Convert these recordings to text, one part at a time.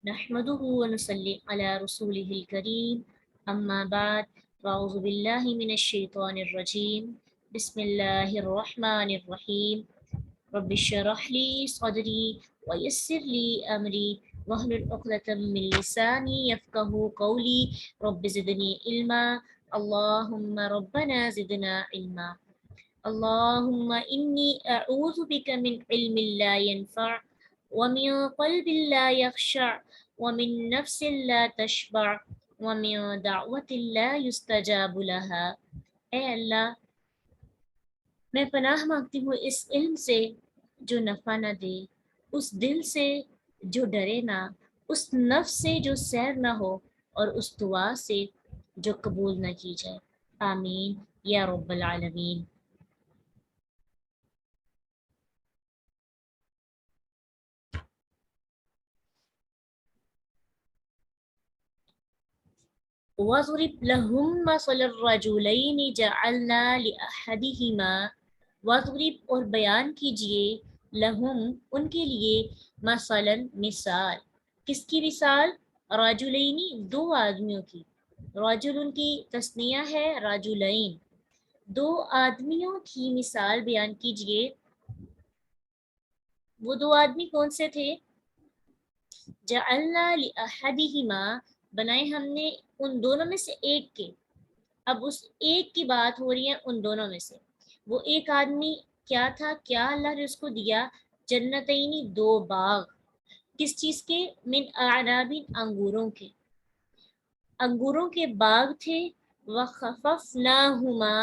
نحمده ونصلي على رسوله الكريم أما بعد فأعوذ بالله من الشيطان الرجيم بسم الله الرحمن الرحيم رب اشرح لي صدري ويسر لي أمري واحلل عقدة من لساني يفقه قولي رب زدني علما اللهم ربنا زدنا علما اللهم إني أعوذ بك من علم لا ينفع ومن قلب لا يخشع ومن نفس لا تشبع ومن دعوة لا يستجاب لها۔ اے اللہ، میں پناہ مانگتی ہوں اس علم سے جو نفع نہ دے، اس دل سے جو ڈرے نہ، اس نفس سے جو سیر نہ ہو، اور اس دعا سے جو قبول نہ کی جائے۔ آمین یا رب العالمین۔ وَاضْرِبْ لَهُمْ مَثَلَ الرَّجُلَيْنِ جَعَلْنَا لِأَحَدِهِمَا، وَاضْرِبْ اور بیان کیجئے، لہم ان کے لیے، مثلاً مثال، کس کی مثال؟ رجلین دو آدمیوں کی، رجل ان کی تثنیہ ہے، رجلین دو آدمیوں کی مثال بیان کیجئے۔ وہ دو آدمی کون سے تھے؟ جعلنا لأحدہما بنائے ہم نے ان دونوں میں سے ایک کے۔ اب اس ایک کی بات ہو رہی ہے ان دونوں میں سے۔ وہ ایک آدمی کیا تھا؟ کیا اللہ نے اس کو دیا؟ جنتینی دو باغ، کس چیز کے؟ من اعناب انگوروں کے، انگوروں کے باغ تھے۔ وخففناہما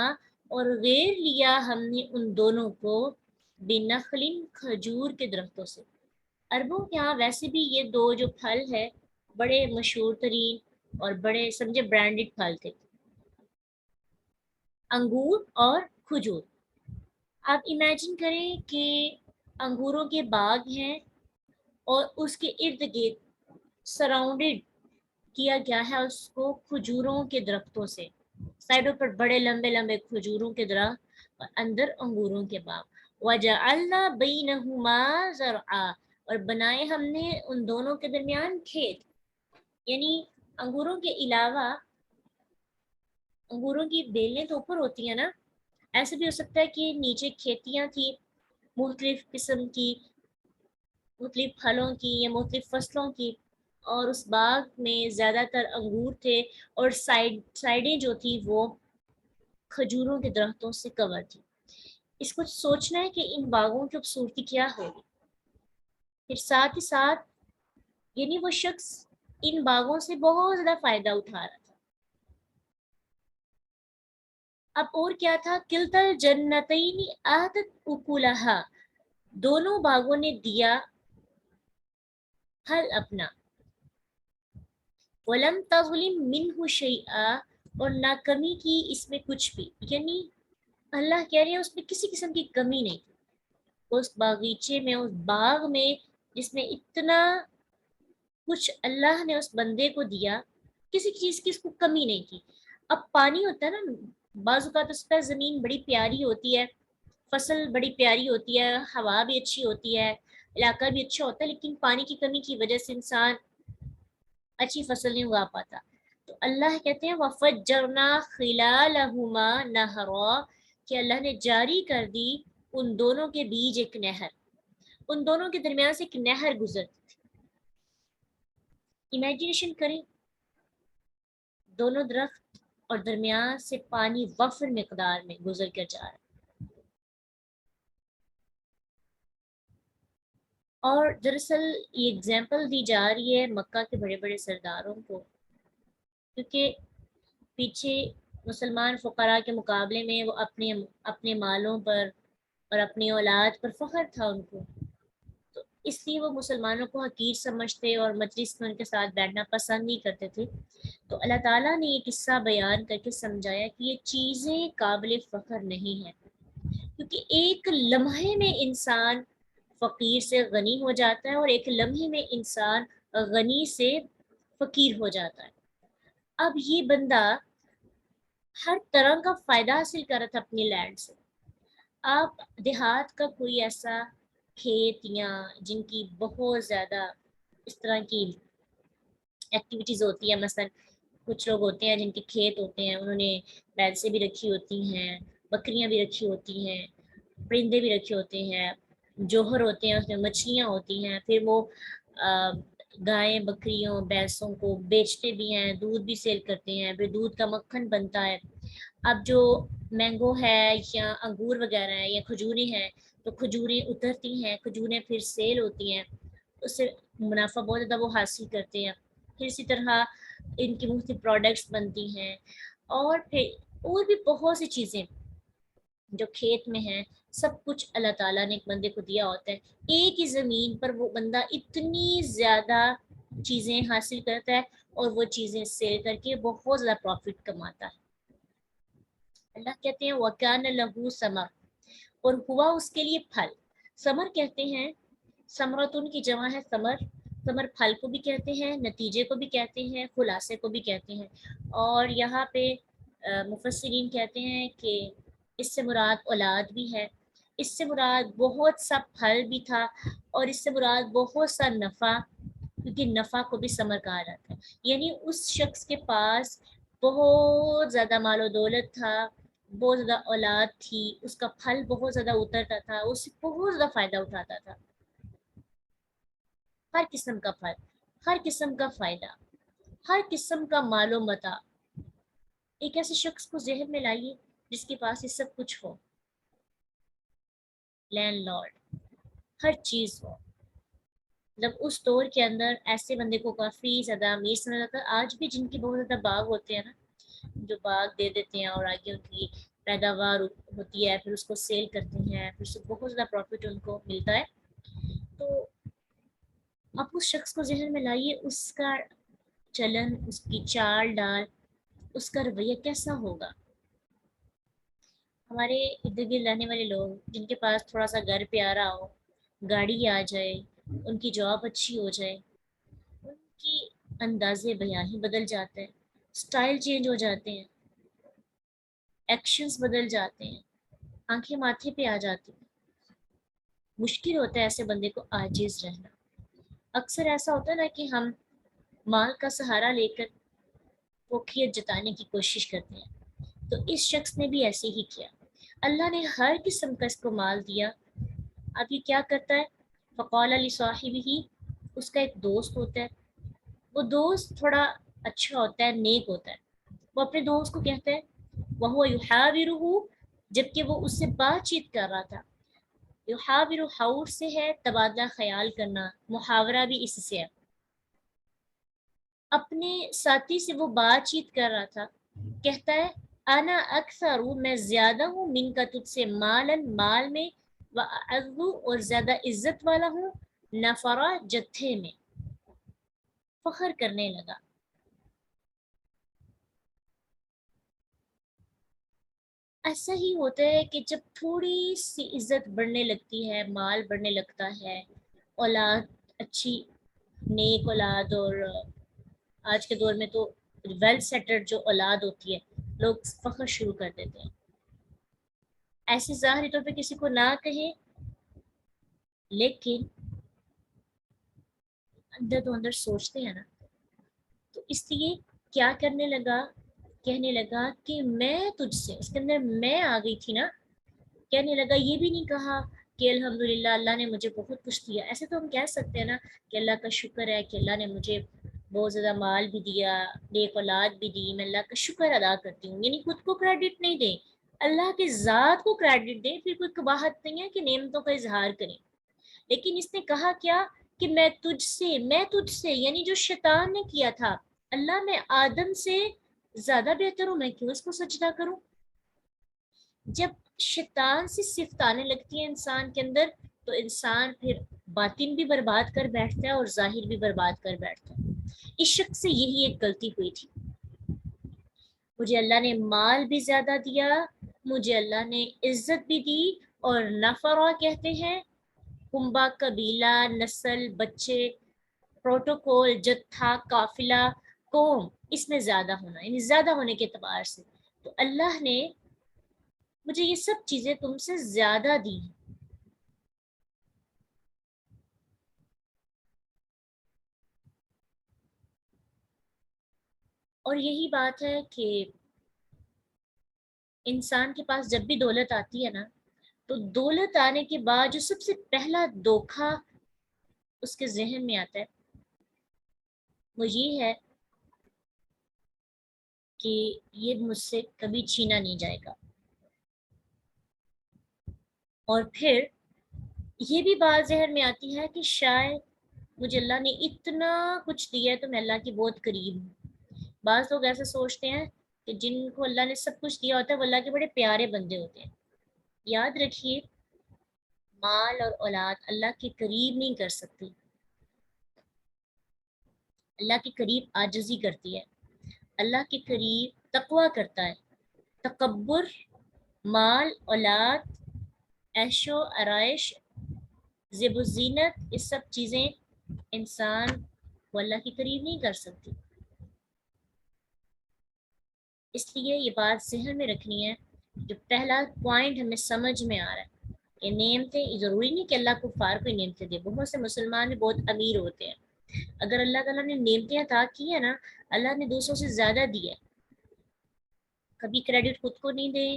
اور غیر لیا ہم نے ان دونوں کو، بنخل کھجور کے درختوں سے۔ عربوں کے یہاں ویسے بھی یہ دو جو پھل ہے بڑے مشہور ترین اور بڑے سمجھے برانڈڈ پھل تھے، انگور اور کھجور۔ آپ امیجن کریں کہ انگوروں کے باغ ہیں اور اس کے ارد گرد سراؤنڈڈ کیا گیا ہے اس کو کھجوروں کے درختوں سے، سائڈوں پر بڑے لمبے لمبے کھجوروں کے درخت اور اندر انگوروں کے باغ۔ وَجَعَلْنَا بَيْنَهُمَا زَرْعًا اور بنائے ہم نے ان دونوں کے درمیان کھیت، یعنی انگوروں کے علاوہ انگوروں کی بیلیں تو اوپر ہوتی ہیں نا، ایسے بھی ہو سکتا ہے کہ نیچے کھیتیاں تھیں مختلف قسم کی، مختلف پھلوں کی یا مختلف فصلوں کی، اور اس باغ میں زیادہ تر انگور تھے اور سائڈیں جو تھی وہ کھجوروں کے درختوں سے کور تھی۔ اس کو سوچنا ہے کہ ان باغوں کی خوبصورتی کیا ہوگی۔ پھر ساتھ ہی ساتھ یعنی وہ شخص ان باغوں سے بہت زیادہ فائدہ اٹھا رہا تھا۔ اب اور کیا تھا؟ کلتل جنتین آتت اکلہا، دونوں باغوں نے دیا پھل اپنا، ولم تظلم منہ شیئا اور نہ کمی کی اس میں کچھ بھی، یعنی اللہ کہہ رہے ہیں اس میں کسی قسم کی کمی نہیں تھی۔ اس باغیچے میں، اس باغ میں جس میں اتنا کچھ اللہ نے اس بندے کو دیا، کسی چیز کی اس کو کمی نہیں تھی۔ اب پانی ہوتا ہے نا، بعض اوقات اس پر زمین بڑی پیاری ہوتی ہے، فصل بڑی پیاری ہوتی ہے، ہوا بھی اچھی ہوتی ہے، علاقہ بھی اچھا ہوتا ہے، لیکن پانی کی کمی کی وجہ سے انسان اچھی فصل نہیں اگا پاتا۔ تو اللہ کہتے ہیں وَفَجَّرْنَا خِلَالَهُمَا نَهْرًا کہ اللہ نے جاری کر دی ان دونوں کے بیچ ایک نہر، ان دونوں کے درمیان سے ایک نہر گزرتی تھی۔ امیجنیشن کریں، دونوں درخت اور درمیان سے پانی وفر مقدار میں گزر کر جا رہا ہے۔ اور دراصل یہ اگزامپل دی جا رہی ہے مکہ کے بڑے بڑے سرداروں کو، کیونکہ پیچھے مسلمان فقراء کے مقابلے میں وہ اپنے مالوں پر اور اپنی اولاد پر فخر تھا ان کو، تو اس لیے وہ مسلمانوں کو حقیر سمجھتے اور مجلس میں ان کے ساتھ بیٹھنا پسند نہیں کرتے تھے۔ تو اللہ تعالیٰ نے یہ قصہ بیان کر کے سمجھایا کہ یہ چیزیں قابل فخر نہیں ہیں، کیونکہ ایک لمحے میں انسان فقیر سے غنی ہو جاتا ہے اور ایک لمحے میں انسان غنی سے فقیر ہو جاتا ہے۔ اب یہ بندہ ہر طرح کا فائدہ حاصل کر رہا تھا اپنی لینڈ سے۔ آپ دیہات کا کوئی ایسا کھیت یا جن کی بہت زیادہ اس طرح کی ایکٹیویٹیز ہوتی ہیں. مثلا کچھ لوگ ہوتے ہیں جن کے کھیت ہوتے ہیں, انہوں نے بھینسیں بھی رکھی ہوتی ہیں, بکریاں بھی رکھی ہوتی ہیں, پرندے بھی رکھے ہوتے ہیں, جوہر ہوتے ہیں, اس میں مچھلیاں ہوتی ہیں. پھر وہ گائیں بکریوں بھینسوں کو بیچتے بھی ہیں, دودھ بھی سیل کرتے ہیں, پھر دودھ کا مکھن بنتا ہے. اب جو مینگو ہے یا انگور وغیرہ ہیں یا کھجوریں ہیں, تو کھجوریں اترتی ہیں, کھجوریں پھر سیل ہوتی ہیں, اس سے منافع بہت زیادہ وہ حاصل کرتے ہیں. پھر اسی طرح ان کی مختلف پروڈکٹس بنتی ہیں, اور پھر اور بھی بہت سی چیزیں جو کھیت میں ہیں. سب کچھ اللہ تعالیٰ نے ایک بندے کو دیا ہوتا ہے. ایک ہی زمین پر وہ بندہ اتنی زیادہ چیزیں حاصل کرتا ہے اور وہ چیزیں سیل کر کے بہت زیادہ پروفٹ کماتا ہے. اللہ کہتے ہیں وَكَانَ لَهُ ثَمَرٌ, اور ہوا اس کے لیے پھل. ثمر کہتے ہیں, ثمرتن کی جمع ہے ثمر. ثمر پھل کو بھی کہتے ہیں, نتیجے کو بھی کہتے ہیں, خلاصے کو بھی کہتے ہیں. اور یہاں پہ مفسرین کہتے ہیں کہ اس سے مراد اولاد بھی ہے, اس سے مراد بہت سا پھل بھی تھا, اور اس سے مراد بہت سا نفع, کیونکہ نفع کو بھی ثمر کہا جاتا ہے. یعنی اس شخص کے پاس بہت زیادہ مال و دولت تھا, بہت زیادہ اولاد تھی, اس کا پھل بہت زیادہ اترتا تھا, اس سے بہت زیادہ فائدہ اٹھاتا تھا. ہر قسم کا پھل, ہر قسم کا فائدہ, ہر قسم کا مال و متاع. ایک ایسے شخص کو ذہن میں لائیے جس کے پاس یہ سب کچھ ہو, لینڈ لارڈ, ہر چیز ہو. جب اس دور کے اندر ایسے بندے کو کافی زیادہ امیر سمجھا جاتا ہے. آج بھی جن کے بہت زیادہ باغ ہوتے ہیں نا, جو باغ دے دیتے ہیں اور آگے ان کی پیداوار ہوتی ہے, پھر اس کو سیل کرتے ہیں, پھر اس سے بہت زیادہ پروفٹ ان کو ملتا ہے. تو آپ اس شخص کو ذہن میں لائیے, اس کا چلن, اس کی چال ڈال, اس کا رویہ کیسا ہوگا. ہمارے ارد گرد رہنے والے لوگ جن کے پاس تھوڑا سا گھر پیارا ہو, گاڑی آ جائے, ان کی جاب اچھی ہو جائے, ان کی انداز بیان ہی بدل جاتا ہے, سٹائل چینج ہو جاتے ہیں, ایکشنز بدل جاتے ہیں, آنکھیں ماتھے پہ آ جاتی ہیں. مشکل ہوتا ہے ایسے بندے کو عاجز رہنا. اکثر ایسا ہوتا ہے نا کہ ہم مال کا سہارا لے کر فوقیت جتانے کی کوشش کرتے ہیں, تو اس شخص نے بھی ایسے ہی کیا. اللہ نے ہر قسم کا اس کو مال دیا. اب یہ کیا کرتا ہے, فقال لصاحبہ, اس کا ایک دوست ہوتا ہے, وہ دوست تھوڑا اچھا ہوتا ہے, نیک ہوتا ہے. وہ اپنے دوست کو کہتا ہے, وَهُوَ يُحَاوِرُهُ, جبکہ وہ اس سے بات چیت کر رہا تھا. یحاور حور سے ہے تبادلہ خیال کرنا, محاورہ بھی اس سے ہے. اپنے ساتھی سے وہ بات چیت کر رہا تھا, کہتا ہے انا اکثر, میں زیادہ ہوں, من کا تجھ سے, مالن, مال میں, واعز, اور زیادہ عزت والا ہوں, نفرا, جتھے میں. فخر کرنے لگا. ایسا ہی ہوتا ہے کہ جب تھوڑی سی عزت بڑھنے لگتی ہے, مال بڑھنے لگتا ہے, اولاد اچھی نیک اولاد, اور آج کے دور میں تو ویل سیٹلڈ جو اولاد ہوتی ہے, لوگ فخر شروع کر دیتے ہیں. ایسے ظاہری طور پہ کسی کو نہ کہیں, لیکن اندر تو اندر سوچتے ہیں نا. تو اس لیے کیا کرنے لگا, کہنے لگا کہ میں تجھ سے, اس کے اندر میں آ گئی تھی نا. کہنے لگا, یہ بھی نہیں کہا کہ الحمدللہ اللہ نے مجھے بہت کچھ دیا. ایسے تو ہم کہہ سکتے ہیں نا کہ اللہ کا شکر ہے کہ اللہ نے مجھے بہت زیادہ مال بھی دیا, نیک اولاد بھی دی, میں اللہ کا شکر ادا کرتی ہوں. یعنی خود کو کریڈٹ نہیں دیں, اللہ کی ذات کو کریڈٹ دیں. پھر کوئی قباحت نہیں ہے کہ نعمتوں کا اظہار کریں. لیکن اس نے کہا کیا کہ میں تجھ سے, یعنی جو شیطان نے کیا تھا, اللہ میں آدم سے زیادہ بہتر ہوں, میں کیوں اس کو سجدہ کروں. جب شیطان سے صفت آنے لگتی ہے انسان کے اندر, تو انسان پھر باطن بھی برباد کر بیٹھتا ہے اور ظاہر بھی برباد کر بیٹھتا ہے. اس شخص سے یہی ایک غلطی ہوئی تھی. مجھے اللہ نے مال بھی زیادہ دیا, مجھے اللہ نے عزت بھی دی, اور نفرہ کہتے ہیں کنبہ, قبیلہ, نسل, بچے, پروٹوکول, جتھا, قافلہ, قوم, اس میں زیادہ ہونا, یعنی زیادہ ہونے کے اعتبار سے. تو اللہ نے مجھے یہ سب چیزیں تم سے زیادہ دی. اور یہی بات ہے کہ انسان کے پاس جب بھی دولت آتی ہے نا، تو دولت آنے کے بعد جو سب سے پہلا دھوکہ اس کے ذہن میں آتا ہے وہ یہ ہے کہ یہ مجھ سے کبھی چھینا نہیں جائے گا. اور پھر یہ بھی بات ذہن میں آتی ہے کہ شاید مجھے اللہ نے اتنا کچھ دیا ہے تو میں اللہ کی بہت قریب ہوں. بعض لوگ ایسے سوچتے ہیں کہ جن کو اللہ نے سب کچھ دیا ہوتا ہے وہ اللہ کے بڑے پیارے بندے ہوتے ہیں. یاد رکھیے، مال اور اولاد اللہ کے قریب نہیں کر سکتی. اللہ کے قریب عاجزی کرتی ہے. اللہ کے قریب تقوی کرتا ہے. تکبر، مال، اولاد، عیش و آرائش، زیب و زینت، یہ سب چیزیں انسان کو اللہ کے قریب نہیں کر سکتی. اس لیے یہ بات ذہن میں رکھنی ہے. جو پہلا پوائنٹ ہمیں سمجھ میں آ رہا ہے کہ نعمتیں ضروری نہیں کہ اللہ کفار کو نعمتیں دے. بہت سے مسلمان بھی بہت امیر ہوتے ہیں. اگر اللہ تعالیٰ نے نعمتیں عطا کی ہیں نا، اللہ نے دوسروں سے زیادہ دی ہے. کبھی کریڈٹ خود کو نہیں دے،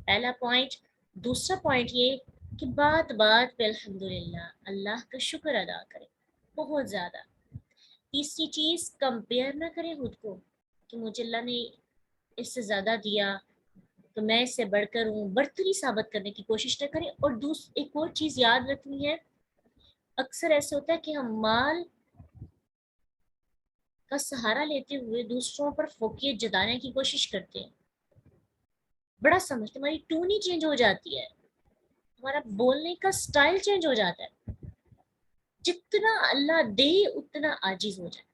پہلا پوائنٹ. دوسرا پوائنٹ یہ کہ بات بات پہ الحمدللہ اللہ کا شکر ادا کرے بہت زیادہ. تیسری چیز، کمپیئر نہ کریں خود کو کہ مجھے اللہ نے اس سے زیادہ دیا تو میں اس سے بڑھ کر ہوں. برتری ثابت کرنے کی کوشش نہ کریں. اور ایک اور چیز یاد رکھنی ہے، اکثر ایسے ہوتا ہے کہ ہم مال کا سہارا لیتے ہوئے دوسروں پر فوقیت جتانے کی کوشش کرتے ہیں. بڑا سمجھتے، ہماری ٹون ہی چینج ہو جاتی ہے، ہمارا بولنے کا سٹائل چینج ہو جاتا ہے. جتنا اللہ دے اتنا عاجز ہو جائے.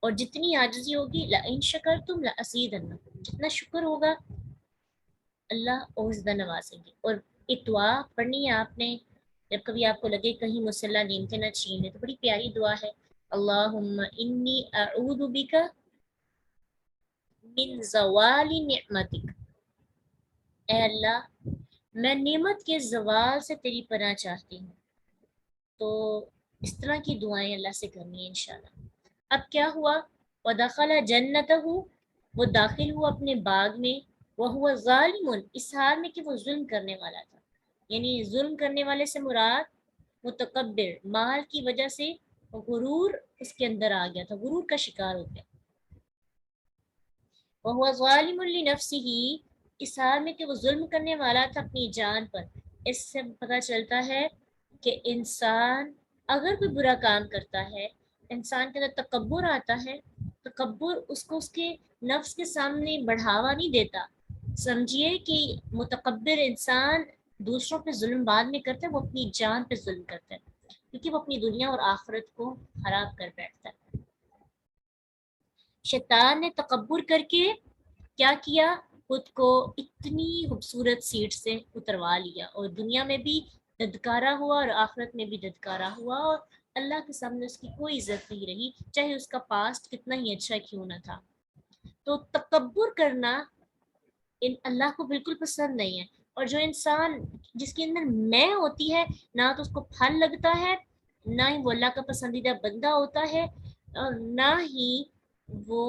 اور جتنی عاجزی ہوگی، لئن شکرتم لازیدنکم، جتنا شکر ہوگا اللہ اور زیادہ نوازیں گے. اور ایک دعا پڑھنی ہے آپ نے جب کبھی آپ کو لگے کہیں مجھ سے اللہ نعمتیں نہ چھین لے، تو بڑی پیاری دعا ہے، اللہم انی اعوذ بک من زوال نعمتک. اے اللہ، میں نعمت کے زوال سے تیری پناہ چاہتی ہوں. تو اس طرح کی دعائیں اللہ سے کرنی ہے انشاءاللہ. اب کیا ہوا، وَدَخَلَ جَنَّتَهُ، وہ داخل ہوا اپنے باغ میں، وَهُوَ ظَالِمٌ، اس حال میں کہ وہ ظلم کرنے والا تھا. یعنی ظلم کرنے والے سے مراد متکبر، مال کی وجہ سے غرور اس کے اندر آ گیا تھا، غرور کا شکار ہو گیا. وَهُوَ ظَالِمٌ لِنَفْسِهِ، اس حال میں کہ وہ ظلم کرنے والا تھا اپنی جان پر. اس سے پتہ چلتا ہے کہ انسان اگر کوئی برا کام کرتا ہے، انسان کے اندر تکبر آتا ہے، تکبر اس کو اس کے نفس کے سامنے بڑھاوا نہیں دیتا. سمجھیے کہ متکبر انسان دوسروں پہ ظلم بعد میں کرتا ہے، وہ اپنی جان پہ ظلم کرتا ہے، کیونکہ وہ اپنی دنیا اور آخرت کو خراب کر بیٹھتا ہے. شیطان نے تکبر کر کے کیا کیا، خود کو اتنی خوبصورت سیٹ سے اتروا لیا، اور دنیا میں بھی ددکارا ہوا اور آخرت میں بھی ددکارا ہوا، اور اللہ کے سامنے اس کی کوئی عزت نہیں رہی، چاہے اس کا پاسٹ کتنا ہی اچھا کیوں نہ تھا. تو تکبر کرنا اللہ کو بالکل پسند نہیں ہے. اور جو انسان جس کے اندر میں ہوتی ہے، نہ تو اس کو پھل لگتا ہے، نہ ہی وہ اللہ کا پسندیدہ بندہ ہوتا ہے، اور نہ ہی وہ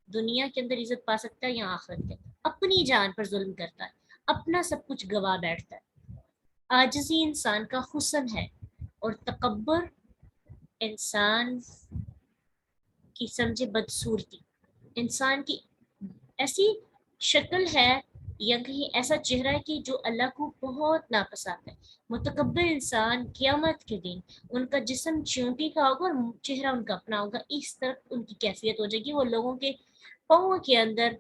دنیا کے اندر عزت پا سکتا ہے یا آخرت میں. اپنی جان پر ظلم کرتا ہے، اپنا سب کچھ گوا بیٹھتا ہے. عاجزی انسان کا حسن ہے، اور تکبر انسان کی سمجھے بدصورتی، انسان کی ایسی شکل ہے یا کہیں ایسا چہرہ ہے کہ جو اللہ کو بہت ناپسند ہے. متکبر انسان قیامت کے دن ان کا جسم چونٹی کا ہوگا اور چہرہ ان کا اپنا ہوگا. اس طرح ان کی کیفیت ہو جائے گی، وہ لوگوں کے پاؤں کے اندر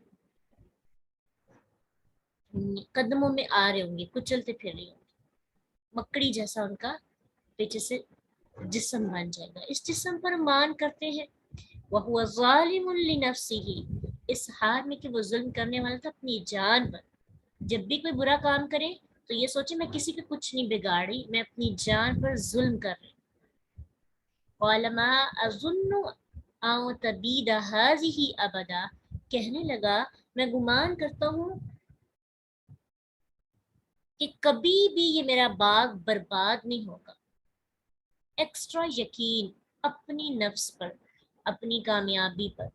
قدموں میں آ رہے ہوں گے، کچلتے پھر رہے ہوں گے، مکڑی جیسا ان کا پیچھے سے جسم بن جائے گا. اس جسم پر مان کرتے ہیں، وَهُوَ ظَالِمٌ لِنَفْسِهِ، اس حال میں کہ وہ ظلم کرنے والا تھا اپنی جان پر. جب بھی کوئی برا کام کرے تو یہ سوچے میں کسی کو کچھ نہیں بگاڑی، میں اپنی جان پر ظلم کر رہی. قَالَ مَا أَظُنُّ أَن تَبِيدَ هَٰذِهِ أَبَدًا، کہنے لگا میں گمان کرتا ہوں کہ کبھی بھی یہ میرا باغ برباد نہیں ہوگا. ایکسٹرا یقین اپنی نفس پر، اپنی کامیابی پر.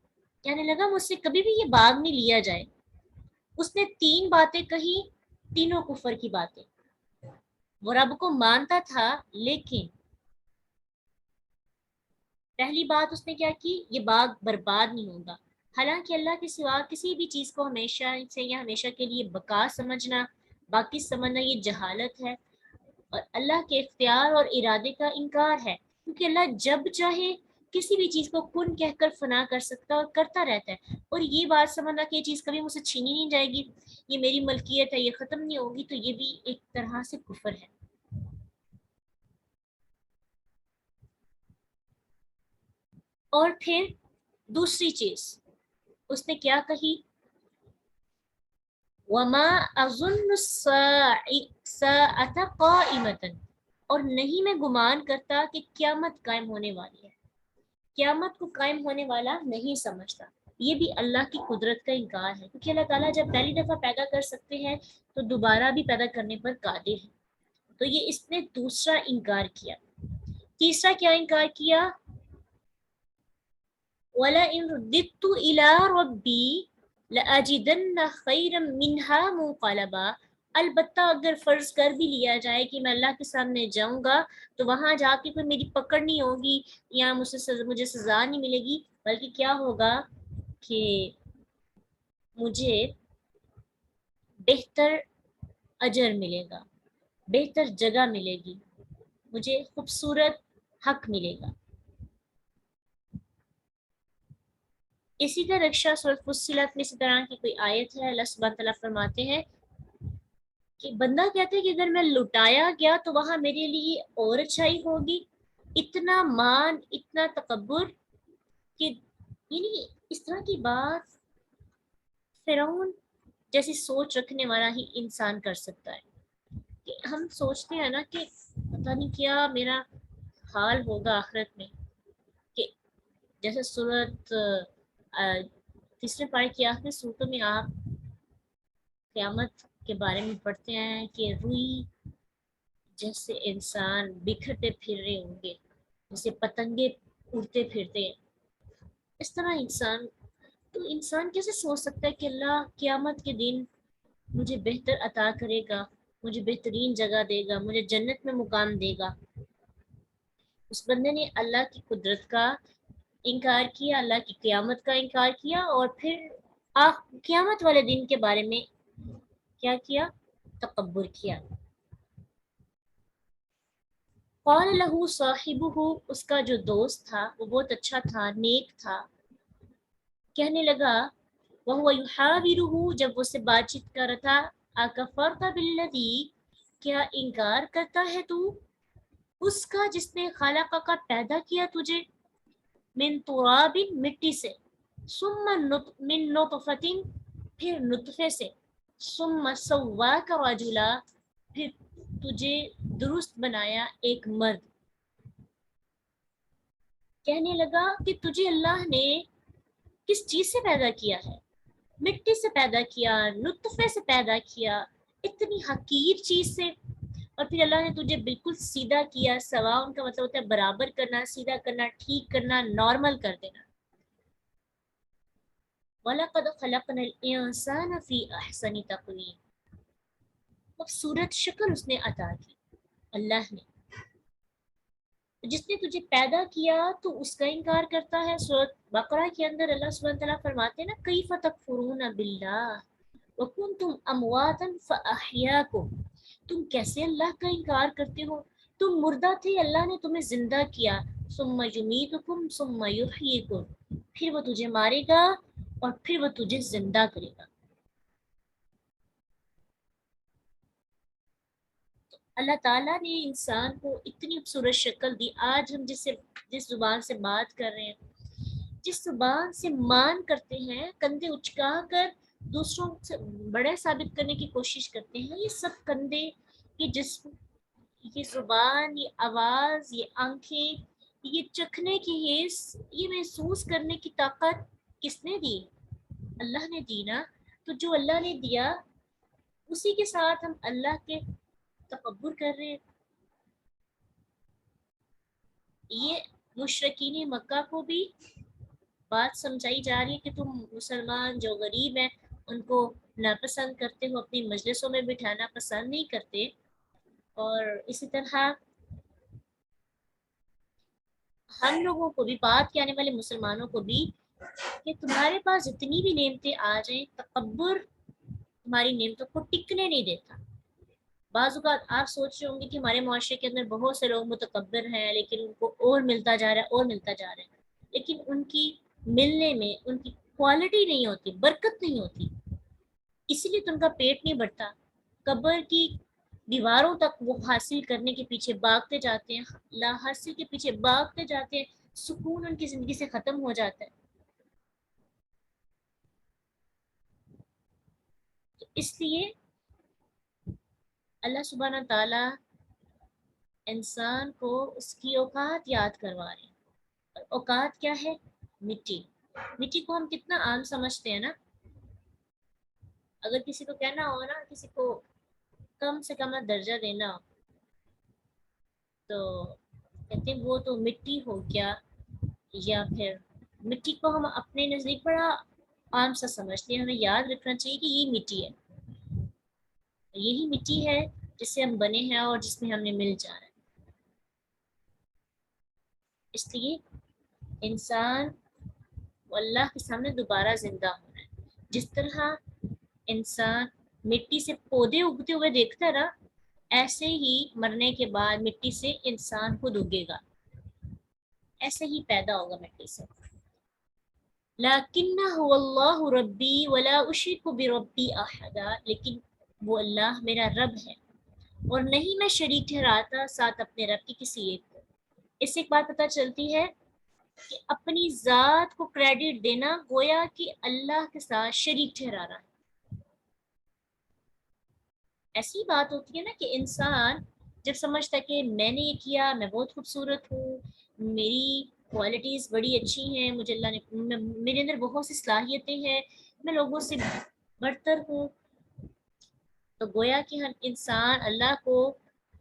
کہنے لگا مجھ سے کبھی بھی یہ باغ نہیں لیا جائے. اس نے 3 باتیں کہی، تینوں کفر کی باتیں. وہ رب کو مانتا تھا، لیکن پہلی بات اس نے کیا کی، یہ باغ برباد نہیں ہوگا. حالانکہ اللہ کے سوا کسی بھی چیز کو ہمیشہ سے یا ہمیشہ کے لیے بقا سمجھنا، باقی سمجھنا، یہ جہالت ہے اور اللہ کے اختیار اور ارادے کا انکار ہے. کیونکہ اللہ جب چاہے کسی بھی چیز کو کن کہہ کر فنا کر سکتا اور کرتا رہتا ہے. اور یہ بات سمجھنا کہ یہ چیز کبھی مجھ سے چھینی نہیں جائے گی، یہ میری ملکیت ہے، یہ ختم نہیں ہوگی، تو یہ بھی ایک طرح سے کفر ہے. اور پھر دوسری چیز اس نے کیا کہی، وما اظن الساعة قائمة، اور نہیں میں گمان کرتا کہ قیامت قائم ہونے والی ہے. قیامت کو قائم ہونے والا نہیں سمجھتا. یہ بھی اللہ کی قدرت کا انکار ہے، کیونکہ اللہ تعالیٰ جب پہلی دفعہ پیدا کر سکتے ہیں تو دوبارہ بھی پیدا کرنے پر قادر ہے. تو یہ اس نے دوسرا انکار کیا. تیسرا کیا انکار کیا، وَلَئِن رُدِّدتُّ إِلَىٰ رَبِّي لَأَجِدَنَّ خَيْرًا مِّنْهَا مُنقَلَبًا. البتہ اگر فرض کر بھی لیا جائے کہ میں اللہ کے سامنے جاؤں گا تو وہاں جا کے کوئی میری پکڑ نہیں ہوگی یا مجھے سزا نہیں ملے گی، بلکہ کیا ہوگا کہ مجھے بہتر اجر ملے گا، بہتر جگہ ملے گی، مجھے خوبصورت حق ملے گا. اسی طرح رکشا سورۃ فصلت میں اسی طرح کی کوئی آیت ہے. اللہ سبحانہ تعالیٰ فرماتے ہیں کہ بندہ کہتا ہے کہ اگر میں لٹایا گیا تو وہاں میرے لیے اور اچھائی ہوگی. اتنا مان، اتنا تکبر، کہ یعنی اس طرح کی بات فرعون جیسی سوچ رکھنے والا ہی انسان کر سکتا ہے. کہ ہم سوچتے ہیں نا کہ پتہ نہیں کیا میرا حال ہوگا آخرت میں. کہ جیسے سورت تیسرے پارے کی آخری صورتوں میں آپ قیامت کے بارے میں پڑھتے ہیں کہ روئی جیسے انسان بکھرتے پھر رہے ہوں گے، جیسے پتنگے اڑتے پھرتے ہیں، اس طرح انسان. تو انسان کیسے سوچ سکتا ہے کہ اللہ قیامت کے دن مجھے بہتر عطا کرے گا، مجھے بہترین جگہ دے گا، مجھے جنت میں مقام دے گا. اس بندے نے اللہ کی قدرت کا انکار کیا، اللہ کی قیامت کا انکار کیا، اور پھر قیامت والے دن کے بارے میں کیا کیا، تکبر کیا. قال له صاحبہ، اس کا جو دوست تھا وہ بہت اچھا تھا، نیک تھا، کہنے لگا وہو یحاورہ، جب وہ سے بات چیت کر رہا تھا، اکفرت بالذی، کیا انکار کرتا ہے تو اس کا جس نے خالق کا پیدا کیا تجھے، من تراب، مٹی سے، ثم من نطفۃ، پھر نطفے سے، ثم سواک رجلا، پھر تجھے درست بنایا ایک مرد. کہنے لگا کہ تجھے اللہ نے کس چیز سے پیدا کیا ہے، مٹی سے پیدا کیا، نطفے سے پیدا کیا، اتنی حقیر چیز سے، اور پھر اللہ نے تجھے بالکل سیدھا کیا. سوا ان کا مطلب ہوتا ہے برابر کرنا، سیدھا کرنا، ٹھیک کرنا، نارمل کر دینا. وَلَقَدْ خَلَقْنَا الْإِنسَانَ فِي أَحْسَنِ تَقْوِيمٍ، خوبصورت شکل اس نے عطا کی اللہ نے. جس نے تجھے پیدا کیا تو اس کا انکار کرتا ہے. سورۃ بقرہ کے اندر اللہ سبحانہ تعالیٰ فرماتے ہیں نا، کیف تکفرون باللہ وکنتم امواتا فاحیاکم، تم کیسے اللہ کا انکار کرتے ہو، تم مردہ تھے، اللہ نے تمہیں زندہ کیا. ثم یمیتکم ثم یحییکم، پھر وہ تجھے مارے گا اور پھر وہ تجھے زندہ کرے گا. اللہ تعالیٰ نے انسان کو اتنی خوبصورت شکل دی. آج ہم جس زبان سے بات کر رہے ہیں، جس زبان سے مان کرتے ہیں، کندھے اچکا کر دوسروں سے بڑے ثابت کرنے کی کوشش کرتے ہیں، یہ سب کندھے، یہ جسم، یہ زبان، یہ آواز، یہ آنکھیں، یہ چکھنے کی حس، یہ محسوس کرنے کی طاقت کس نے دی؟ اللہ نے دی نا. تو جو اللہ نے دیا اسی کے ساتھ ہم اللہ کے تکبر کر رہے ہیں. یہ مشرکین مکہ کو بھی بات سمجھائی جا رہی ہے کہ تم مسلمان جو غریب ہیں ان کو ناپسند کرتے ہو, اپنی مجلسوں میں بٹھانا پسند نہیں کرتے. اور اسی طرح ہم لوگوں کو بھی, بات کے آنے والے مسلمانوں کو بھی, کہ تمہارے پاس جتنی بھی نعمتیں آ جائیں, تکبر تمہاری نعمتوں کو ٹکنے نہیں دیتا. بعض اوقات آپ سوچ رہے ہوں گے کہ ہمارے معاشرے کے اندر بہت سے لوگ متکبر ہیں, لیکن ان کو اور ملتا جا رہا ہے اور ملتا جا رہا ہے, لیکن ان کی ملنے میں ان کی کوالٹی نہیں ہوتی, برکت نہیں ہوتی, اسی لیے تو ان کا پیٹ نہیں بڑھتا. قبر کی دیواروں تک وہ حاصل کرنے کے پیچھے بھاگتے جاتے ہیں, لا حاصل کے پیچھے بھاگتے جاتے ہیں, سکون ان کی زندگی سے ختم ہو جاتا ہے. تو اس لیے اللہ سبحانہ تعالیٰ انسان کو اس کی اوقات یاد کروا رہے ہیں. اور اوقات کیا ہے؟ مٹی. مٹی کو ہم کتنا عام سمجھتے ہیں نا. اگر کسی کو کہنا ہو نا, کسی کو کم سے کم درجہ دینا ہو, تو کہتے ہیں وہ تو مٹی ہو گیا, یا پھر مٹی کو ہم اپنے نزدیک بڑا عام سا سمجھتے ہیں. ہمیں یاد رکھنا چاہیے کہ یہ مٹی ہے, یہی مٹی ہے جس سے ہم بنے ہیں اور جس میں ہم نے مل جانا ہے. اس لیے انسان کو اللہ کے سامنے دوبارہ زندہ ہونا ہے. جس طرح انسان مٹی سے پودے اگتے ہوئے دیکھتا ہے نا, ایسے ہی مرنے کے بعد مٹی سے انسان خود اگے گا, ایسے ہی پیدا ہوگا مٹی سے. لیکن اللہ ربی ولا اشرک بربی احدا, لیکن وہ اللہ میرا رب ہے اور نہیں میں شریک ٹھہراتا ساتھ اپنے رب کی کسی ایک کو. اس سے ایک بات پتہ چلتی ہے کہ اپنی ذات کو کریڈٹ دینا گویا کہ اللہ کے ساتھ شریک ٹھہرانا ہے. ایسی بات ہوتی ہے نا کہ انسان جب سمجھتا ہے کہ میں نے یہ کیا, میں بہت خوبصورت ہوں, میری کوالٹیز بڑی اچھی ہیں, مجھے اللہ نے, میرے اندر بہت سی صلاحیتیں ہیں, میں لوگوں سے برتر ہوں, تو گویا کہ ہر انسان اللہ کو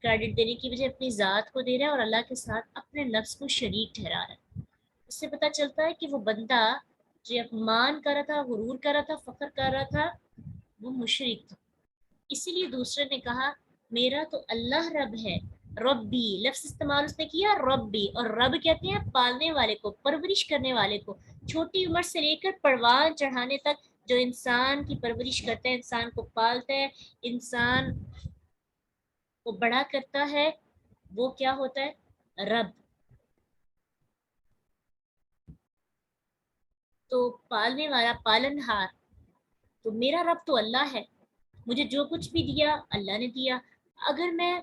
کریڈٹ دینے کی وجہ اپنی ذات کو دے رہا ہے اور اللہ کے ساتھ اپنے نفس کو شریک ٹھہرا رہا ہے. اس سے پتہ چلتا ہے کہ وہ بندہ جو اپمان کر رہا تھا, غرور کر رہا تھا, فخر کر رہا تھا, وہ مشرک تھا. اسی لیے دوسرے نے کہا میرا تو اللہ رب ہے. ربی لفظ استعمال اس نے کیا ربی, اور رب کہتے ہیں پالنے والے کو, پرورش کرنے والے کو. چھوٹی عمر سے لے کر پروان چڑھانے تک جو انسان کی پرورش کرتا ہے, انسان کو پالتا ہے, انسان کو بڑا کرتا ہے, وہ کیا ہوتا ہے؟ رب. تو پالنے والا, پالن ہار, تو میرا رب تو اللہ ہے. مجھے جو کچھ بھی دیا اللہ نے دیا. اگر میں,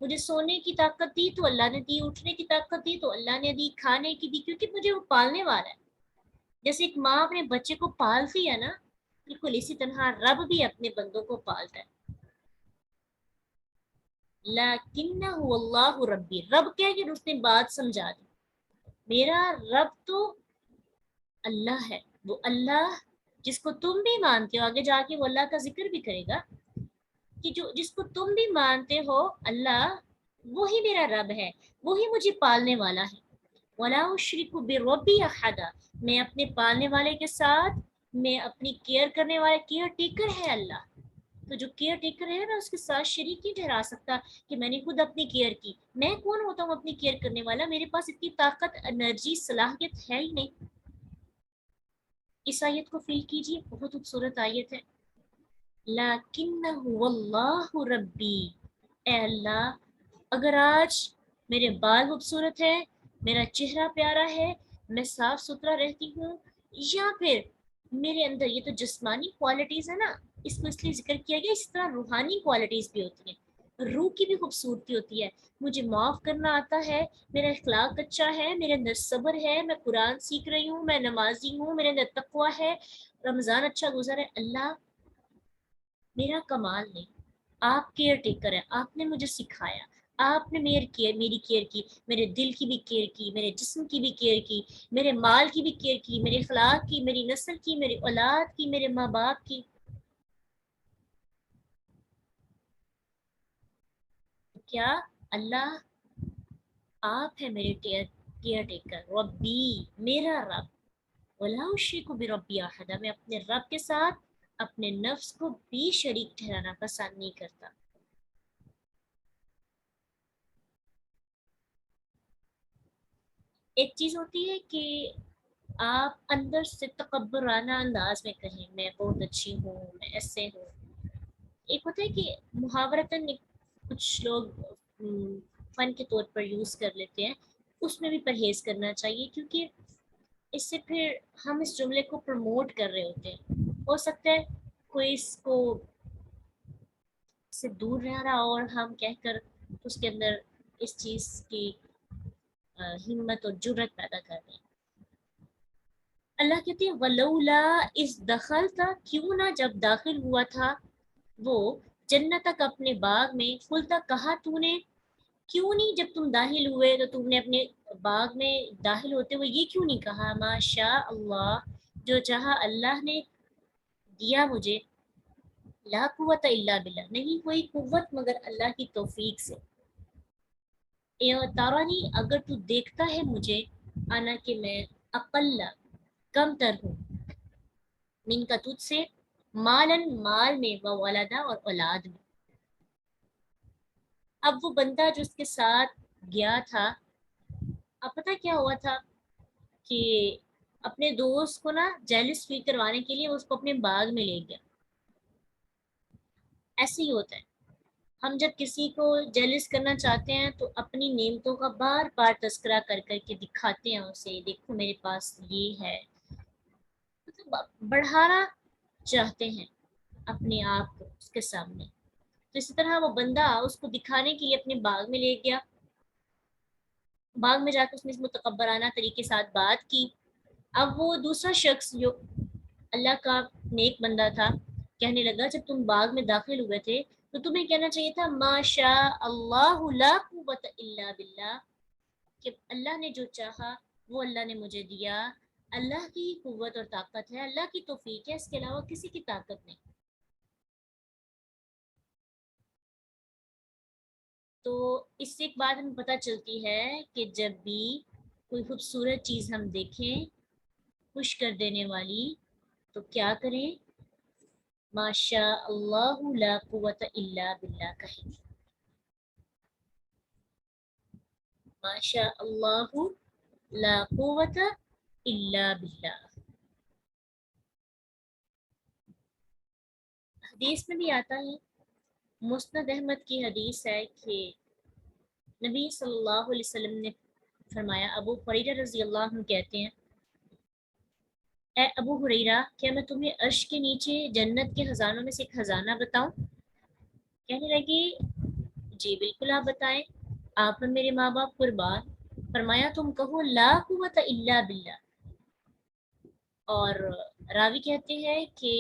مجھے سونے کی طاقت دی تو اللہ نے دی, اٹھنے کی طاقت دی تو اللہ نے دی, کھانے کی دی, کیونکہ مجھے وہ پالنے والا ہے. جیسے ایک ماں اپنے بچے کو پالتی ہے نا, بالکل اسی طرح رب بھی اپنے بندوں کو پالتا ہے. لیکنہ اللہ ربی, رب کیا ہے کہ اس نے بات سمجھا دی. میرا رب تو اللہ ہے, وہ اللہ جس کو تم بھی مانتے ہو, آگے جا کے وہ اللہ کا ذکر بھی کرے گا, کہ جو جس کو تم بھی مانتے ہو اللہ, وہی میرا رب ہے, وہی مجھے پالنے والا ہے. ولا اشرک بربی احدا, میں اپنے پالنے والے کے ساتھ, میں اپنی کیئر کرنے والے, کیئر ٹیکر ہے اللہ, تو جو کیئر ٹیکر ہے میں اس کے ساتھ شریک نہیں ٹھہرا سکتا کہ میں نے خود اپنی کیئر کی. میں کون ہوتا ہوں اپنی کیئر کرنے والا؟ میرے پاس اتنی طاقت, انرجی, صلاحیت ہے ہی نہیں. اس آیت کو فیل کیجیے, بہت خوبصورت آیت ہے. لیکنہ اللہ ربی, اے اللہ اگر آج میرے بال خوبصورت ہیں, میرا چہرہ پیارا ہے, میں صاف ستھرا رہتی ہوں, یا پھر میرے اندر یہ تو جسمانی کوالٹیز ہے نا, اس کو اس لیے ذکر کیا گیا, اس طرح روحانی کوالٹیز بھی ہوتی ہیں, روح کی بھی خوبصورتی ہوتی ہے. مجھے معاف کرنا آتا ہے, میرا اخلاق اچھا ہے, میرے اندر صبر ہے, میں قرآن سیکھ رہی ہوں, میں نمازی ہوں, میرے اندر تقویٰ ہے, رمضان اچھا گزرا ہے. اللہ میرا کمال نہیں, آپ کیئر ٹیکر ہیں, آپ نے مجھے سکھایا, آپ نے میری کیئر کی, میرے دل کی بھی کیئر کی, میرے جسم کی بھی کیئر کی, میرے مال کی بھی کیئر کی, میرے اخلاق کی, میری نسل کی, میری اولاد کی, میرے ماں باپ کی. کیا اللہ آپ ہے میرے کیئر ٹیکر، ربی میرا رب، ولا اشرک بربی احد، میں اپنے رب کے ساتھ اپنے نفس کو بھی شریک ٹھہرانا پسند نہیں کرتا۔ ایک چیز ہوتی ہے کہ آپ اندر سے تکبرانہ انداز میں کہیں میں بہت اچھی ہوں، میں ایسے ہوں۔ ایک ہوتا ہے کہ محاورتاً کچھ لوگ فن کے طور پر یوز کر لیتے ہیں، اس میں بھی پرہیز کرنا چاہیے، کیونکہ اس سے پھر ہم اس جملے کو پروموٹ کر رہے ہوتے ہیں۔ ہو سکتا ہے کوئی اس کو سے دور رہ رہا اور ہم کہہ کر اس کے اندر اس چیز کی ہمت اور جرت پیدا کر دیں۔ اللہ کہتے ہیں ولولا اس دخل تھا، کیوں نہ جب داخل ہوا تھا وہ جنت تک اپنے باغ میں، کھلتا کہا تو نے، کیوں نہیں جب تم داخل ہوئے تو تم نے اپنے باغ میں داخل ہوتے ہوئے یہ کیوں نہیں کہا ما شاء اللہ، جو چاہا اللہ نے دیا مجھے، لا قوت الا باللہ، نہیں کوئی قوت مگر اللہ کی توفیق سے، تارانی اگر تو دیکھتا ہے مجھے، آنا کہ میں اقل کم تر ہوں، من کا تجھ سے، مالن مال میں، و ولدا اور اولاد میں۔ اب وہ بندہ جو اس کے ساتھ گیا تھا، اب پتہ کیا ہوا تھا کہ اپنے دوست کو نا جیلس فیل کروانے کے لیے اس کو اپنے باغ میں لے گیا۔ ایسے ہی ہوتا ہے، ہم جب کسی کو جیلس کرنا چاہتے ہیں تو اپنی نعمتوں کا بار بار تذکرہ کر کر کے دکھاتے ہیں اسے، دیکھو میرے پاس یہ ہے، مطلب بڑھانا چاہتے ہیں اپنے آپ کو اس کے سامنے۔ تو اسی طرح وہ بندہ اس کو دکھانے کے لیے اپنے باغ میں لے گیا، باغ میں جا کے اس نے اس متکبرانہ طریقے کے ساتھ بات کی۔ اب وہ دوسرا شخص جو اللہ کا نیک بندہ تھا کہنے لگا جب تم باغ میں داخل ہوئے تھے تو تمہیں کہنا چاہیے تھا ما شاء اللہ لا قوت الا باللہ، کہ اللہ نے جو چاہا وہ اللہ نے مجھے دیا، اللہ کی قوت اور طاقت ہے، اللہ کی توفیق ہے، اس کے علاوہ کسی کی طاقت نہیں۔ تو اس سے ایک بات ہمیں پتہ چلتی ہے کہ جب بھی کوئی خوبصورت چیز ہم دیکھیں خوش کر دینے والی، تو کیا کریں؟ ماشاء اللہ لا قوت الا باللہ کہیں، ماشاء اللہ لا قوت الا باللہ۔ حدیث میں بھی آتا ہے، مسند احمد کی حدیث ہے کہ نبی صلی اللہ علیہ وسلم نے فرمایا، ابو ہریرہ رضی اللہ عنہ کہتے ہیں، اے ابو ہریرہ کیا میں تمہیں عرش کے نیچے جنت کے خزانوں میں سے ایک خزانہ بتاؤں؟ کہنے لگی جی بالکل آپ بتائیں، آپ نے میرے ماں باپ قربان، فرمایا تم کہو لا قوت الا باللہ۔ اور راوی کہتے ہیں کہ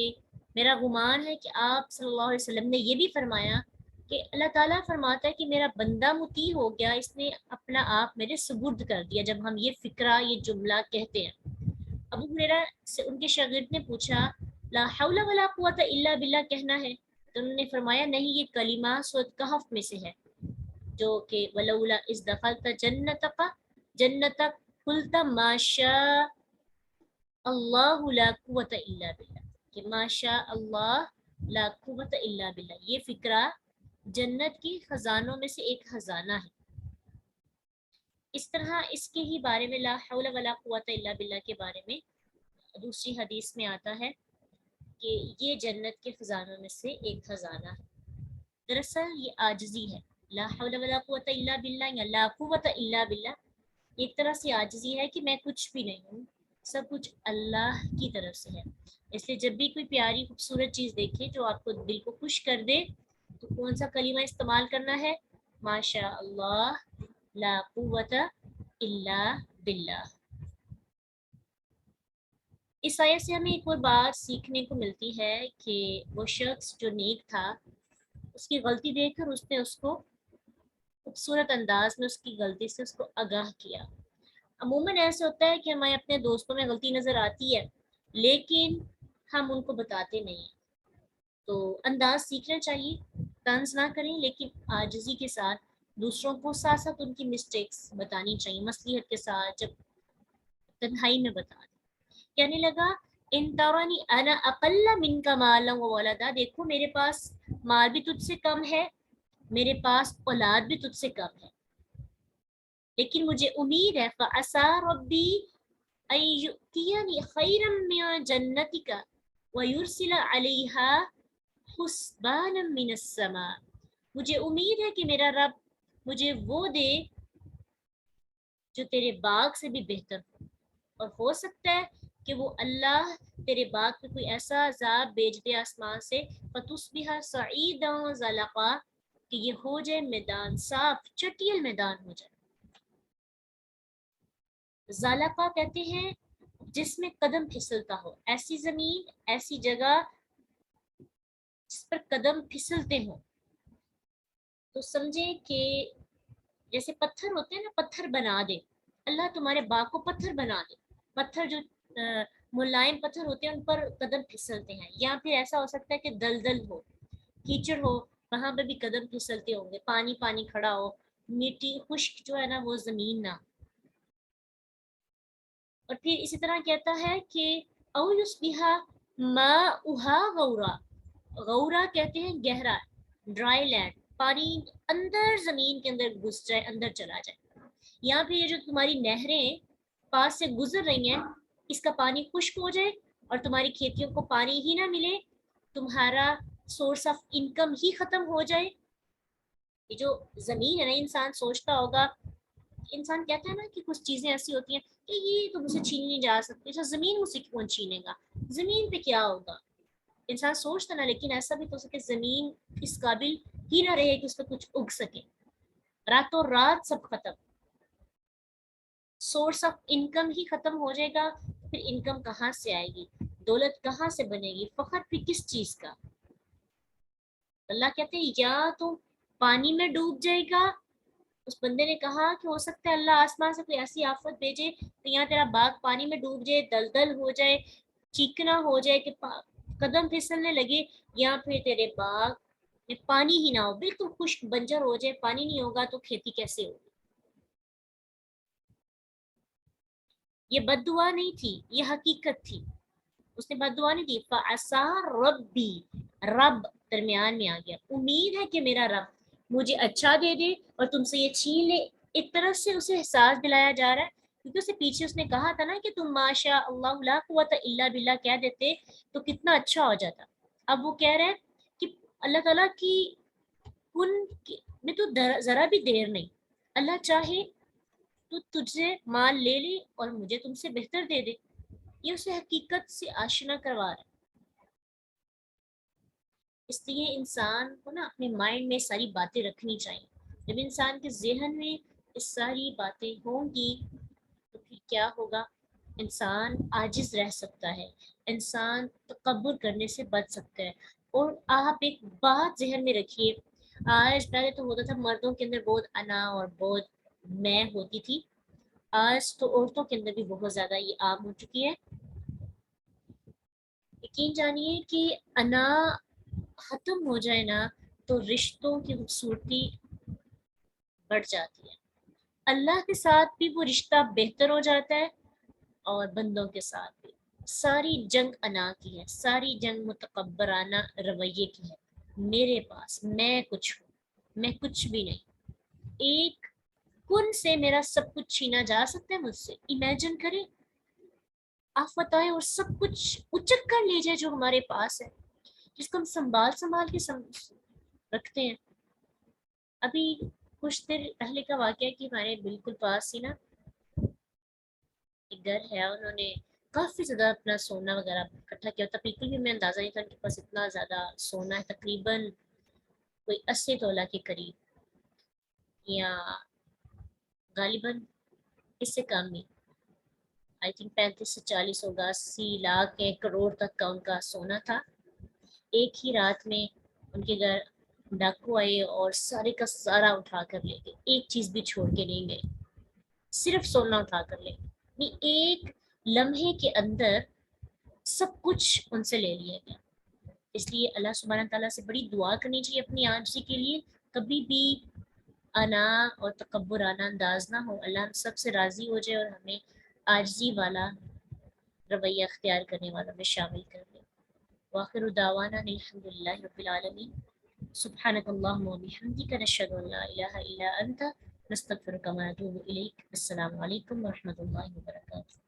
میرا گمان ہے کہ آپ صلی اللہ علیہ وسلم نے یہ بھی فرمایا کہ اللہ تعالیٰ فرماتا ہے کہ میرا بندہ مطیع ہو گیا، اس نے اپنا آپ میرے سپرد کر دیا، جب ہم یہ فقرہ یہ جملہ کہتے ہیں۔ ابو ہریرہ سے ان کے شاگرد نے پوچھا لا حول ولا قوت الا باللہ کہنا ہے؟ تو انہوں نے فرمایا نہیں، یہ کلمہ سورۃ کہف میں سے ہے، جو کہ ولولا اذ دخلت جنتک، جنتک قلت ما شاء اللہ لا قوت الا باللہ، کہ ماشاء اللہ لا قوت الا باللہ، یہ فقرہ جنت کی خزانوں میں سے ایک خزانہ ہے۔ اس طرح اس کے ہی بارے میں لا حول ولا قوت الا باللہ کے بارے میں دوسری حدیث میں آتا ہے کہ یہ جنت کے خزانوں میں سے ایک خزانہ ہے۔ دراصل یہ عاجزی ہے، لا حول ولا قوت الا باللہ یا لا قوت الا باللہ، ایک طرح سے عاجزی ہے کہ میں کچھ بھی نہیں ہوں، سب کچھ اللہ کی طرف سے ہے۔ اس لیے جب بھی کوئی پیاری خوبصورت چیز دیکھے جو آپ کو دل کو خوش کر دے تو کون سا کلمہ استعمال کرنا ہے؟ ماشاء اللہ لا قوت الا باللہ۔ اس آیت سے ہمیں ایک اور بات سیکھنے کو ملتی ہے کہ وہ شخص جو نیک تھا، اس کی غلطی دیکھ کر اس نے اس کو خوبصورت انداز میں اس کی غلطی سے اس کو آگاہ کیا۔ عموماً ایسا ہوتا ہے کہ ہمیں اپنے دوستوں میں غلطی نظر آتی ہے لیکن ہم ان کو بتاتے نہیں ہیں، تو انداز سیکھنا چاہیے، طنز نہ کریں لیکن عاجزی کے ساتھ دوسروں کو ساتھ ساتھ ان کی مسٹیکس بتانی چاہیے، مصلحت کے ساتھ، جب تنہائی میں بتا دیں۔ کہنے لگا ان ترانی انا اقل منک مالا و ولدا، دیکھو میرے پاس مال بھی تجھ سے کم ہے، میرے پاس اولاد بھی تجھ سے کم ہے، لیکن مجھے امید ہے فعسى ربی ان یؤتینی خیرا من جنتک ویرسل علیہا حسبانا من السماء، مجھے امید ہے کہ میرا رب مجھے وہ دے جو تیرے باغ سے بھی بہتر ہو، اور ہو سکتا ہے کہ وہ اللہ تیرے باغ پہ کوئی ایسا عذاب بھیج دے آسمان سے فتصبح صعیدا زلقا کہ یہ ہو جائے میدان صاف، چٹیل میدان ہو جائے۔ زلقا کہتے ہیں جس میں قدم پھسلتا ہو، ایسی زمین، ایسی جگہ جس پر قدم پھسلتے ہوں۔ تو سمجھے کہ جیسے پتھر ہوتے ہیں نا، پتھر بنا دے اللہ تمہارے باغ کو، پتھر بنا دے، پتھر جو ملائم پتھر ہوتے ہیں ان پر قدم پھسلتے ہیں، یا پھر ایسا ہو سکتا ہے کہ دلدل ہو، کیچڑ ہو، وہاں پہ بھی قدم پھسلتے ہوں گے، پانی پانی کھڑا ہو، مٹی خشک جو ہے نا وہ زمین نہ۔ اور پھر اسی طرح کہتا ہے کہ او یصبح ماؤہا غورا، غورا کہتے ہیں گہرا، ڈرائی لینڈ، پانی اندر زمین کے اندر گھس جائے، اندر چلا جائے، یا پھر یہ جو تمہاری نہریں پاس سے گزر رہی ہیں اس کا پانی خشک ہو جائے اور تمہاری کھیتیوں کو پانی ہی نہ ملے، تمہارا سورس آف انکم ہی ختم ہو جائے۔ یہ جو زمین ہے نا، انسان سوچتا ہوگا، انسان کہتا ہے نا کہ کچھ چیزیں ایسی ہوتی ہیں کہ یہ تو مجھ سے چھین نہیں جا سکتی، اچھا زمین مجھ سے کون چھینے گا، زمین پہ کیا ہوگا، انسان سوچتا نا، لیکن ایسا بھی تو سکے زمین اس قابل ہی نہ رہے کہ اس پہ کچھ اگ سکے، راتوں رات سب ختم، سورس آف انکم ہی ختم ہو جائے گا، پھر انکم کہاں سے آئے گی، دولت کہاں سے بنے گی، فخر پھر کس چیز کا۔ اللہ کہتے ہیں یا تو پانی میں ڈوب جائے گا، اس بندے نے کہا کہ ہو سکتا ہے اللہ آسمان سے کوئی ایسی آفت بھیجے کہ یہاں تیرا باغ پانی میں ڈوب جائے، دلدل ہو جائے، چیکنا ہو جائے کہ قدم پھسلنے لگے، یا پھر تیرے باغ میں پانی ہی نہ ہو، بالکل خشک بنجر ہو جائے، پانی نہیں ہوگا تو کھیتی کیسے ہوگی۔ یہ بد دعا نہیں تھی، یہ حقیقت تھی، اس نے بد دعا نہیں دی۔ فعسا ربی، رب درمیان میں آ گیا، امید ہے کہ میرا رب مجھے اچھا دے دے اور تم سے یہ چھین لے، ایک طرف سے اسے احساس دلایا جا رہا ہے، کیونکہ اسے پیچھے اس نے کہا تھا نا کہ تم ماشاء اللہ لا قوت الا باللہ کہہ دیتے تو کتنا اچھا ہو جاتا، اب وہ کہہ رہے ہیں کہ اللہ تعالیٰ کی کن میں تو ذرا بھی دیر نہیں، اللہ چاہے تو تجھ سے مال لے لے اور مجھے تم سے بہتر دے دے، یہ اسے حقیقت سے آشنا کروا رہا ہے۔ اس لیے انسان کو نا اپنے مائنڈ میں ساری باتیں رکھنی چاہیے، جب انسان کے ذہن میں اس ساری باتیں ہوں گی تو پھر کیا ہوگا، انسان عاجز رہ سکتا ہے، انسان تکبر کرنے سے بچ سکتا ہے۔ اور آپ ایک بات ذہن میں رکھیے، آج پہلے تو ہوتا تھا مردوں کے اندر بہت انا اور بہت میں ہوتی تھی، آج تو عورتوں کے اندر بھی بہت زیادہ یہ عام ہو چکی ہے۔ یقین جانیے کہ انا ختم ہو جائے نا تو رشتوں کی خوبصورتی بڑھ جاتی ہے، اللہ کے ساتھ بھی وہ رشتہ بہتر ہو جاتا ہے اور بندوں کے ساتھ بھی۔ ساری جنگ انا کی ہے، ساری جنگ متکبرانہ رویے کی ہے، میرے پاس میں کچھ ہوں، میں کچھ بھی نہیں، ایک کن سے میرا سب کچھ چھینا جا سکتا ہے مجھ سے، امیجن کریں، آفت آئے اور سب کچھ اچک کر لے جائے جو ہمارے پاس ہے، جس کو ہم سنبھال سنبھال کے رکھتے ہیں۔ ابھی کچھ دیر پہلے کا واقعہ کہ ہمارے بالکل پاس ہی نا ایک گھر ہے، انہوں نے کافی زیادہ اپنا سونا وغیرہ اکٹھا کیا تھا، بالکل بھی میں اندازہ نہیں تھا ان کے پاس اتنا زیادہ سونا ہے، تقریباً کوئی 80 تولہ کے قریب، یا غالباً اس سے کم ہی، آئی تھنک 35 سے 40 ہوگا، 80 لاکھ 1 کروڑ تک کا ان کا سونا تھا۔ ایک ہی رات میں ان کے گھر ڈاکو آئے اور سارے کا سارا اٹھا کر لے گئے، ایک چیز بھی چھوڑ کے نہیں گئے، صرف سونا اٹھا کر لے گئے، ایک لمحے کے اندر سب کچھ ان سے لے لیا گیا۔ اس لیے اللہ سبحانہ تعالیٰ سے بڑی دعا کرنی چاہیے اپنی عاجزی کے لیے، کبھی بھی انا اور تکبرانہ انداز نہ ہو. اللہ ہم سب سے راضی ہو جائے اور ہمیں عاجزی والا رویہ اختیار کرنے والوں میں شامل کر لے. وآخر دعوانا الحمد للہ رب العالمین. سبحانک اللہم و بحمدک نشہد ان لا الہ الا انت نستغفرک و نتوب الیک. السلام علیکم ورحمۃ اللہ وبرکاتہ.